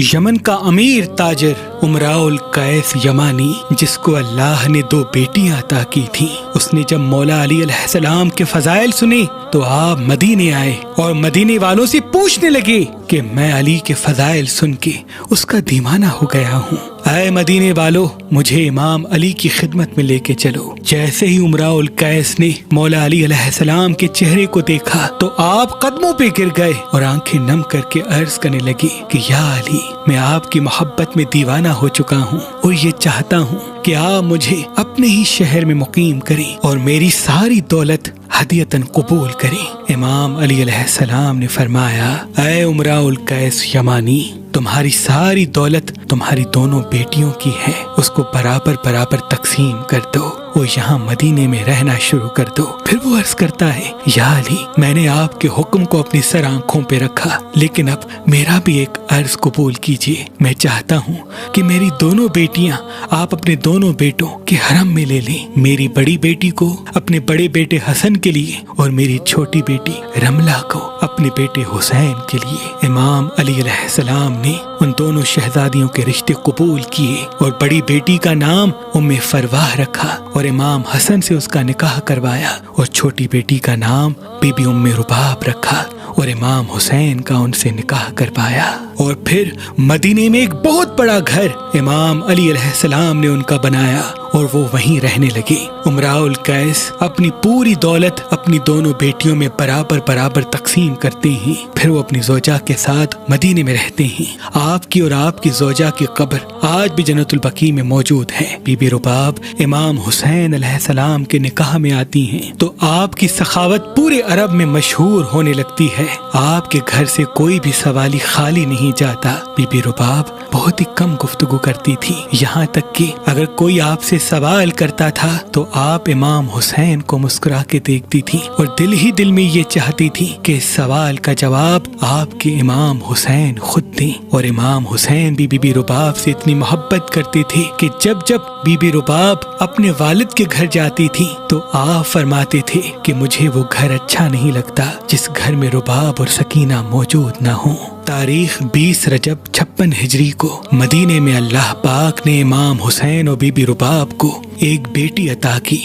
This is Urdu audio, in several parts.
یمن کا امیر تاجر امراء القیس یمانی، جس کو اللہ نے 2 بیٹیاں عطا کی تھیں، اس نے جب مولا علی علیہ السلام کے فضائل سنے تو آپ مدینے آئے اور مدینے والوں سے پوچھنے لگے کہ میں علی کے فضائل سن کے اس کا دیوانہ ہو گیا ہوں، اے مدینے والو مجھے امام علی کی خدمت میں لے کے چلو۔ جیسے ہی امراء القیس نے مولا علی علیہ السلام کے چہرے کو دیکھا تو آپ قدموں پہ گر گئے اور آنکھیں نم کر کے عرض کرنے لگے کہ یا علی، میں آپ کی محبت میں دیوانہ ہو چکا ہوں اور یہ چاہتا ہوں کہ آپ مجھے اپنے ہی شہر میں مقیم کریں اور میری ساری دولت ہدیتاً قبول کریں۔ امام علی علیہ السلام نے فرمایا، اے امراء القیس یمانی، تمہاری ساری دولت تمہاری دونوں بیٹیوں کی ہے، اس کو برابر تقسیم کر دو، وہ یہاں مدینے میں رہنا شروع کر دو۔ پھر وہ عرض کرتا ہے، یا علی، میں نے آپ کے حکم کو اپنی سر آنکھوں پہ رکھا، لیکن اب میرا بھی ایک عرض قبول کیجیے۔ میں چاہتا ہوں کہ میری دونوں بیٹیاں آپ اپنے دونوں بیٹوں کے حرم میں لے لیں، میری بڑی بیٹی کو اپنے بڑے بیٹے حسن کے لیے اور میری چھوٹی بیٹی رملہ کو اپنے بیٹے حسین کے لیے۔ امام علی علیہ السلام نے ان دونوں شہزادیوں کے رشتے قبول کیے اور بڑی بیٹی کا نام ام فرواہ رکھا اور امام حسن سے اس کا نکاح کروایا، اور چھوٹی بیٹی کا نام بی بی ام رباب رکھا اور امام حسین کا ان سے نکاح کروایا۔ اور پھر مدینے میں ایک بہت بڑا گھر امام علی علیہ السلام نے ان کا بنایا اور وہ وہیں رہنے لگے۔ امراء القیس اپنی پوری دولت اپنی دونوں بیٹیوں میں برابر تقسیم کرتے ہیں، پھر وہ اپنی زوجہ کے ساتھ مدینے میں رہتے ہیں۔ آپ کی اور آپ کی زوجہ کی قبر آج بھی جنت البقیع میں موجود ہے۔ بی بی رباب امام حسین علیہ السلام کے نکاح میں آتی ہیں تو آپ کی سخاوت پورے عرب میں مشہور ہونے لگتی ہے۔ آپ کے گھر سے کوئی بھی سوالی خالی نہیں جاتا۔ بی بی رباب بہت ہی کم گفتگو کرتی تھی، یہاں تک کہ اگر کوئی آپ سے سوال کرتا تھا تو آپ امام حسین کو مسکرا کے دیکھتی تھی اور دل ہی دل میں یہ چاہتی تھی کہ اس سوال کا جواب آپ کے امام حسین خود دیں۔ اور امام حسین بھی بی بی رباب سے اتنی محبت کرتے تھے کہ جب بی بی رباب اپنے والد کے گھر جاتی تھی تو آپ فرماتے تھے کہ مجھے وہ گھر اچھا نہیں لگتا جس گھر میں رباب اور سکینہ موجود نہ ہوں۔ تاریخ 20 رجب 56 ہجری کو مدینے میں اللہ پاک نے امام حسین اور بی بی رباب کو ایک بیٹی عطا کی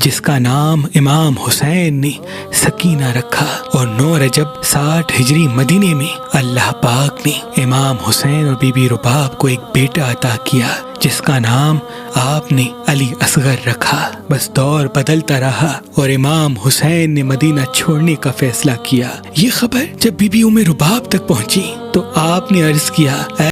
جس کا نام امام حسین نے سکینہ رکھا، اور 9 رجب 60 ہجری مدینے میں اللہ پاک نے امام حسین اور بی بی رباب کو ایک بیٹا عطا کیا جس کا نام آپ نے علی اصغر رکھا۔ بس دور بدلتا رہا اور امام حسین نے مدینہ چھوڑنے کا فیصلہ کیا۔ یہ خبر جب بی بی ام رباب تک پہنچی تو آپ نے عرض کیا،